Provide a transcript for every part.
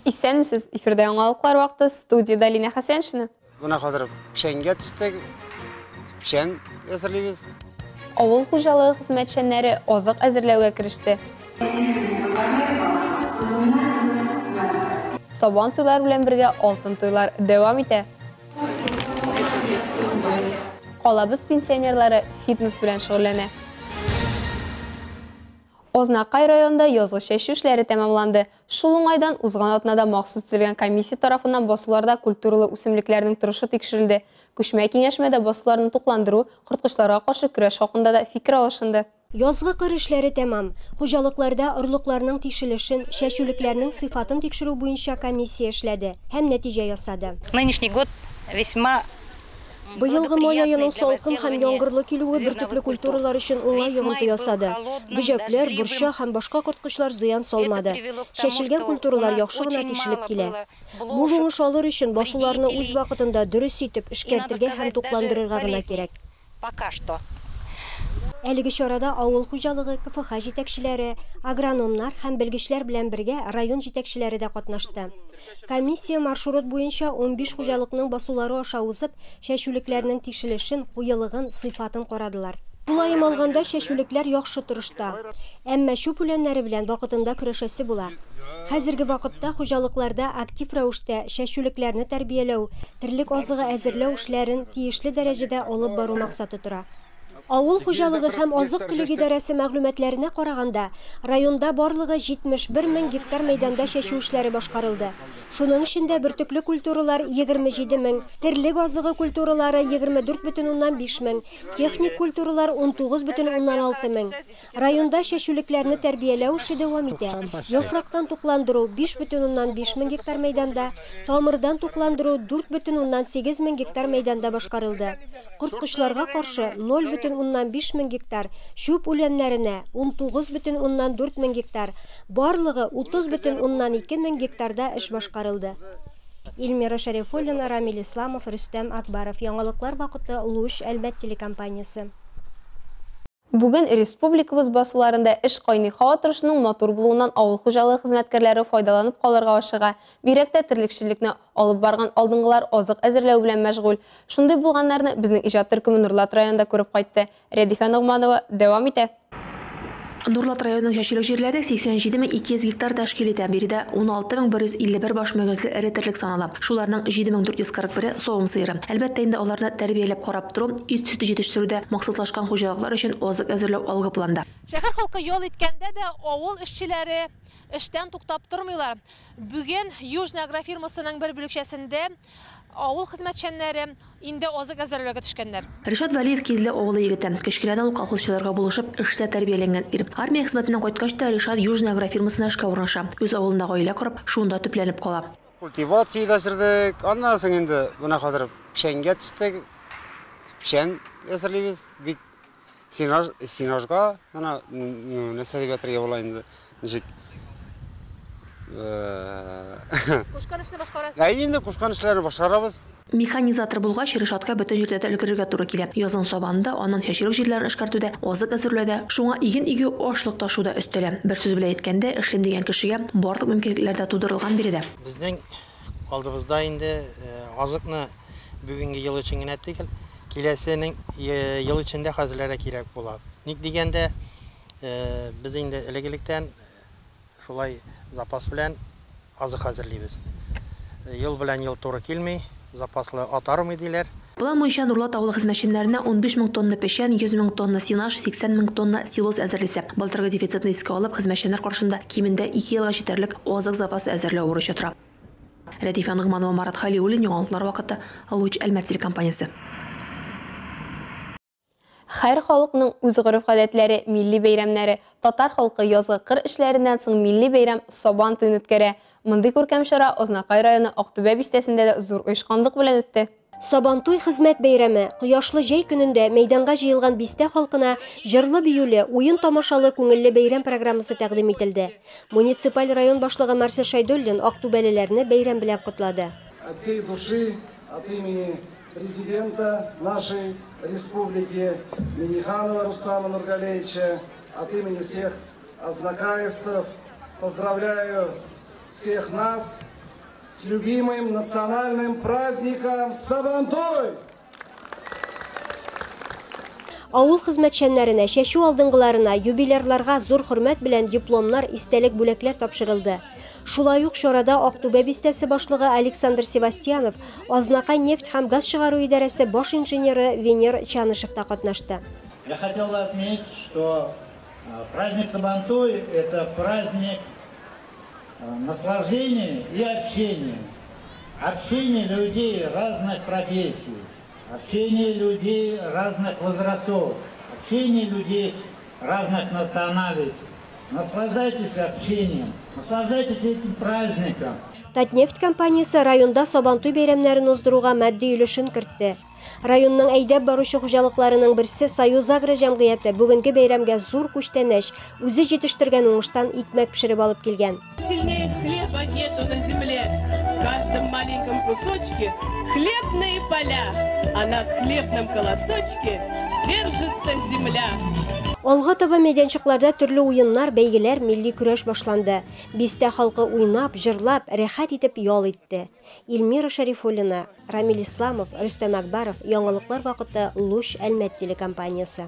Исәнмесез, эфирдә яңалыклар вакыты, студияда Лина Хәсәншина. Буна хәзер пешәнгә төштек, пешән әзерлибез. Авыл хуҗалыгы хезмәтчәннәре азык әзерләүгә кереште. Сабан туйлар белән бергә алтын туйлар дәвам итә. Калабыз пенсионерлары фитнес белән шөгыльләнә. Ознакай районында язгы чәчү эшләре тәмамланды. Шул уңайдан узган атнада махсус төзелгән комиссия тарафыннан басуларда культуралы үсемлекләрнең торышы тикшерелде. Күчмә киңәшмәдә басуларны тукландыру, корткычларга каршы көрәш хакында да фикер алышынды. Язгы кыр эшләре тәмам. Хуҗалыкларда орлыкларның тишелешен, чәчүлекләрнең сыйфатын тикшерү буенча комиссия эшләде һәм нәтиҗә ясады. Нынешний год весьма Быелгы май аеның салкын һәм яңгырлы килүе бертөрле куультуралар өчен уңай йогынты ясады. Бөҗәкләр, борча һәм башка корткычлар зыян салмады. Чәчелгән культуралар яхшы гына тишелеп килә. Бу уңыш алыр өчен басуларны үз вакытында дөрес итеп эшкәртергә һәм тукландырырга гына кирәк. Пока что. Әлеге чарада авыл хуҗалыгы КФХ җитәкчеләре, агрономнар һәм белгечләр белән бергә район җитәкчеләре дә катнашты. Комиссия маршрут буенча 15 хуҗалыкның басулары аша узып, чәчүлекләрнең тишелешен, куелыгын, сыйфатын карадылар. Булайым алганда чәчүлекләр яхшы торышта. Әмма чүп үләннәре белән вакытында көрәшәсе була. Хәзерге вакытта хуҗалыкларда актив рәвештә чәчүлекләрне тәрбияләү, терлек азыгы әзерләү эшләрен тиешле дәрәҗәдә алып бару максаты тора. Авыл хуҗалыгы һәм азык-төлек идарәсе мәгълүматларына караганда, районда барлыгы 71 мең гектар мәйданда чәчү эшләре башкарылды. Шуның эчендә бертөкле культуралар 27 мең, терлек азыгы культуралары 24,5 мең, техник культуралар 19,6 мең. Районда чәчүлекләрне тәрбияләү эше дәвам итә. Яфрактан тукландыру 5,5 мең гектар мәйданда, тамырдан тукландыру 4,8 мең гектар мәйданда башкарылды. Корткычларга каршы 0,5 мең гектар, чүп үләннәренә 19,4 мең гектар, барлыгы 30,2 мең гектарда эш башкарылды. Илмира Шәрифуллина, Рамил Исламов, Рөстәм Акбаров. Яңалыклар вакыты Луш Әлбәт телекомпаниясе. Бүген республикабыз басуларында эш кайный һава торышының матур булуыннан авыл хуҗалыгы хезмәткәрләре файдаланып калырга ашыга. Бирәктә терлекчелекне алып барган алдынгылар азык әзерләү белән мәшгуль. Шундый булганнарны безнең иҗат төркеме Нурлат районында күреп кайтты. Рәдифә Нугманова дәвам итә. Нурлат районының чәчүлек җирләре 87,200 гектар тәшкил итә. Биредә 16,151 баш мөгезле эре терлек санала. Шуларның 7441 савым сыеры. Әлбәттә инде аларны тәрбияләп карап тору, ит сөте җитештерүдә максатлашкан хуҗалыклар өчен азык әзерләү алгы планда. Шәһәр халкы ял иткәндә дә авыл эшчеләре эштән туктап тормыйлар. Бүген Южный агрофирмасының бер бүлекчәсендә авыл хезмәтчәннәре инде азык әзерләүгә төшкәннәр. Ришат Валиев Кизле авылы егете. Кечкенәдән ул колхозчыларга булышып, эштә тәрбияләнгән ир. Армия хезмәтеннән кайткач та Ришат Южный агрофирмасына эшкә урнаша. Үз авылында гаилә корып, шунда төпләнеп кала. Культивация дәшердек, аннан соң инде буна хәзер пешәнгә төштек. Пешән әзерлибез. Бик синажга, ана нәрсәдә була инде. Ничек Кушкан эшне башкарасыз. Инде кушкан эшләрне башкарабыз. Механизатор булгач, Ришатка бөтен җирдә өлгерергә туры килә. Язын сабанда, аннан чәчүлек җирләрен эшкәртүдә, азык әзерләүдә, шуңа иген игү, ашлык ташуда өстәлә. Бер сүз белән әйткәндә, эшлим дигән кешегә барлык мөмкинлекләр дә тудырылган биредә. Безнең алдыбызда инде азыкны бүгенге ел өчен генә түгел, киләсенең ел эчендә хәзерләргә кирәк була. Ник дигәндә, без инде элегелектән шулай запас белән азык хәзерлибез. Ел белән ел туры килми, запаслы атармый диләр. План буенча Нурлат авылы хезмәтчәннәренә 15 мең тонна пешән, 100 мең тонна синаж, 80 мең тонна силос әзерлисә. Былтыргы дефицитны искә алып, хезмәтчәннәр каршында кимендә 2 елга җитәрлек азык запасы әзерләү бурычы тора. Рәдифә Нугманова, Марат Халиуллин, яңалыклар вакыты, Луч Әлмәт телекомпаниясе. Һәр халыкның үз гореф-гадәтләре, милли бәйрәмнәре. Татар халкы язгы кыр эшләреннән соң милли бәйрәм Сабан туен үткәрә. Мондый күркәм чара Ознакай районы Актүбә бистәсендә дә зур оешканлык белән үтте. Сабантуй хезмәт бәйрәме кояшлы җәй көнендә мәйданга җыелган бистә халкына җырлы биюле, уен тамашалы күңелле бәйрәм программасы тәкъдим ителде. Муниципаль район башлыгы Марсель Шайдуллин актүбәлеләрне бәйрәм белән котлады. От всей души, от имени президента нашей республики Миниханова Рустама Нургалевича, от имени всех ознакаевцев поздравляю всех нас с любимым национальным праздником Сабантуй! Авыл хезмәтчәннәренә, чәчү алдынгыларына, юбилерларга зур хөрмәт белән дипломнар, истәлек бүләкләр тапшырылды. Шулай ук чарада Актүбә бистәсе башлыгы Александр Севастьянов, Азнакай нефть һәм газ чыгару идарәсе баш инженеры Венер Чанышев та катнашты. Я хотел бы отметить, что праздник Сабантуй – это праздник наслаждения и общения. Общение людей разных профессий, общение людей разных возрастов, общение людей разных националитетов. Наслаждайтесь общением, наслаждайтесь этим праздником. Татнефть компаниясы районда Сабантуй бәйрәмнәрен уздыруга матди өлешен кертте. Районның әйдәп баручы хуҗалыкларының берсе Союз Агро җәмгыяте бүгенге бәйрәмгә зур күчтәнәч, үзе җитештергән уңыштан икмәк пешереп алып килгән. Сильнее хлеба нету на земле. В каждом маленьком кусочке хлебные поля, а на хлебном колосочке держится земля. Алга таба мәйданчыкларда төрле уеннар, бәйгеләр, милли көрәш башланды. Бистә халкы уйнап, җырлап, рәхәт итеп ял итте. Илмира Шарифуллина, Рамил Исламов, Рөстәм Акбаров, Яңалыклар вакыты, Луч Әлмәт телекомпаниясы.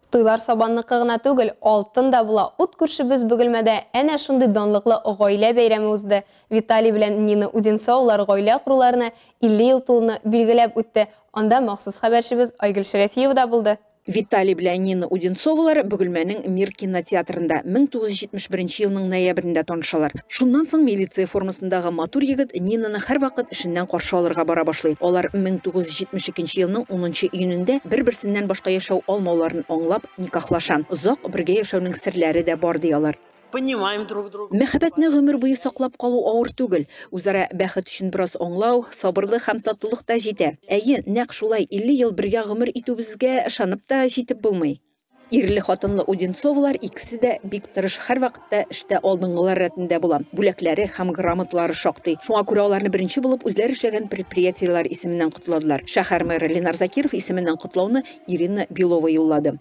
Туйлар сабанныкы гына түгел, алтын да була. Ут күршебез бөгелмәдә әнә шундый данлыклы гаилә бәйрәме узды. Виталий белән Нина Удинцовлар гаилә құруларына 50 ел тулуны билгеләп үтте. Анда махсус хәбәрчебез Айгөл Шәрәфиева да булды. Виталий белән Нина Удинцовалар Бөгелмәнең Мир кинотеатрында 1971 елның ноябрендә танышалар. Шуннан соң милиция формасындагы матур егет Нинаны һәр вакыт эшеннән каршы алырга бара башлый. Алар 1972 елның 10 июнендә бер-берсеннән башка яшәү алмауларын аңлап никахлаша. Озак бергә яшәүнең серләре дә бар диялар. Понимаем друг друга. Мәхәббәтне гомер буе саклап калу авыр түгел. Үзара бәхет өчен бераз аңлау, сабырлык һәм татлылык та җитә. Әйе, нәкъ шулай 50 ел бергә гомер итүбезгә ышанып та җитеп булмый. Ирле хатынлы Удинцовлар икесе дә бик тырыш, һәр вакытта эштә алдынгылар рәтендә була. Бүләкләре һәм грамоталары шактый. Шуңа күрә аларны беренче булып үзләре эшләгән предприятиеләр исеменнән котлады. Шәһәр мэры Ленар Закиров исеменнән котлауны Ирина Белова юллады.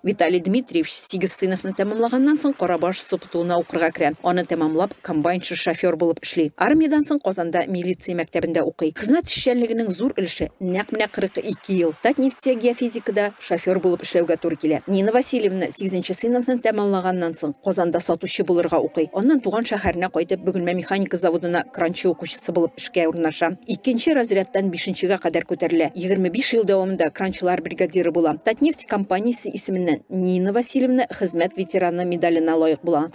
Виталий Дмитриевич 8 сыйныфны тәмамлаганнан соң Карабаш субтуына укырга керә. Аны тәмамлап комбайнчы шофер булып эшли. Армиядан соң Казанда милиция мәктәбендә укый. Хезмәт эшчәнлегенең зур өлеше нәкъ 42 ел. Татнефтьтә геофизикада шофер булып эшләүгә туры килә. Нина Васильевна 8 сыйныфны тәмамлаганнан соң Казанда сатучы булырга укый. Аннан туган шәһәренә кайтып Бөгелмә механика заводына кранчы укучысы булып эшкә урнаша. 2нче разрядтан 5нчегә кадәр күтәрелә. 25 ел дәвамында кранчылар бригадиры була. Татнефть компаниясе исеменнән Нина Васильевна хезмәт ветераны медаленә лаек була.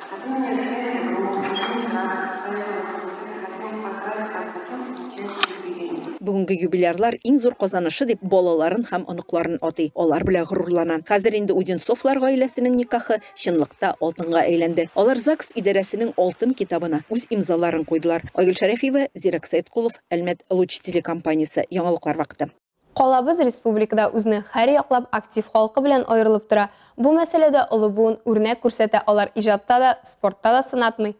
Бүгенге юбилярлар иң зур казанышы дип балаларын һәм оныкларын атый. Алар белән горурлана. Хәзер инде Удинцовлар гаиләсенең никахы чынлыкта алтынга әйләнде. Алар ЗАГС идарәсенең алтын китабына үз имзаларын куйдылар. Айгөл Шәрәфиева, Зирак Сәйдкулов, Әлмәт Луч телекомпаниясе, Яңалыклар вакыты. Калабыз республикада үзне һәр яклап актив халкы белән аерылып тора. Бу мәсьәләдә олы буын үрнәк күрсәтә, алар иҗатта да, спортта да сынатмый.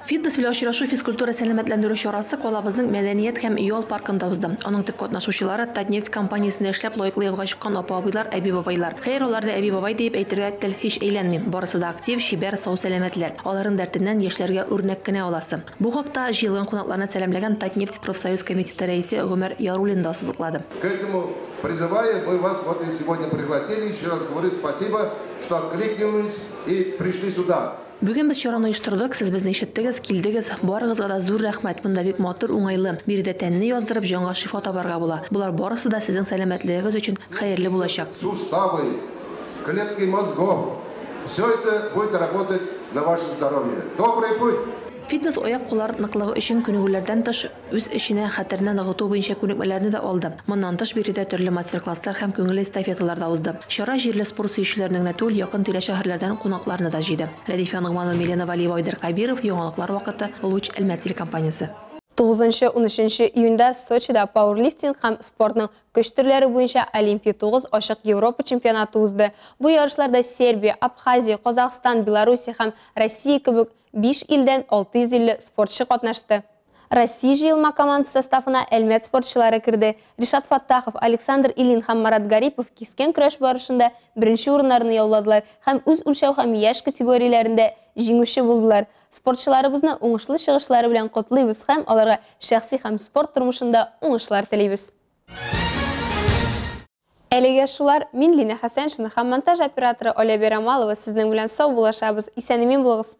Фитнес белән очрашу физкультура сәламәтләндерү чарасы Калабызның мәдәният һәм ял паркында узды. Аның төп катнашучылары Татнефть компаниясендә эшләп лаеклы ялга чыккан апа-абыйлар, әби-бабайлар. Хәер, аларда әби-бабай дип әйтергә тел һич әйләнми. Барысы да актив, шибәр, сау сәламәтләр. Аларның дәртеннән яшьләргә үрнәк кенә аласы. Бу хакта җыелган кунакларны сәламләгән Татнефть профсоюз комитеты рәисе Гомер Яруллин да сызыклады. Поэтому призываю, мы вас вот и сегодня пригласили. Еще раз говорю спасибо, что откликнулись и пришли сюда. Бүген без чараны оештырдык, сез безне ишеттегез, килдегез. Барыгызга да зур рәхмәт. Монда бик матур, уңайлы. Биредә тәнне яздырып, җанга шифа табарга була. Булар барысы да сезнең сәламәтлегегез өчен хәерле булачак. Суставы, клетки мозгов. Все это будет работать на ваше здоровье. Добрый путь. Фитнес аяк-куллар ныклыгы өчен күнегүләрдән тыш үз эшенә хәтерне ныгыту буенча күнекмәләрне дә алды. Моннан тыш биредә төрле мастер-класслар һәм күңелле эстафеталар да узды. Чара җирле спорт сөючеләренең түгел, якын тирә шәһәрләрдән кунакларны да җыйды. Рәдифә Нугманова, Милена Валиева, Айдар Кабиров, Яңалыклар вакыты, Луч Әлмәт телекомпаниясе. 9-13 июньдә Сочида пауэрлифтинг һәм спортның көч төрләре буенча Олимпия 9 ачык Европа чемпионаты узды. Бу ярышларда Сербия, Абхазия, Казахстан, Белоруссия һәм Россия кебек 5 илдән 650 спортчы катнашты. Россия жиылма командасы составына әлмәт спортчылары кірді. Ришат Фаттахов, Александр Илин һәм Марат Гарипов кискен көрәш барышында бірінші орыннарны яуладылар һәм үз үлчәү һәм яшь категорияләрендә җиңүче булдылар. Спортчыларыбызны уңышлы чыгышлары белән котлыйбыз һәм аларга шәхси һәм спорт тормышында уңышлар телибез. Әлегә шулар, мин Лина Хәсәншина һәм монтаж операторы Оля Берамалова сезнең белән сау булашабыз. Исәнмен булыгыз.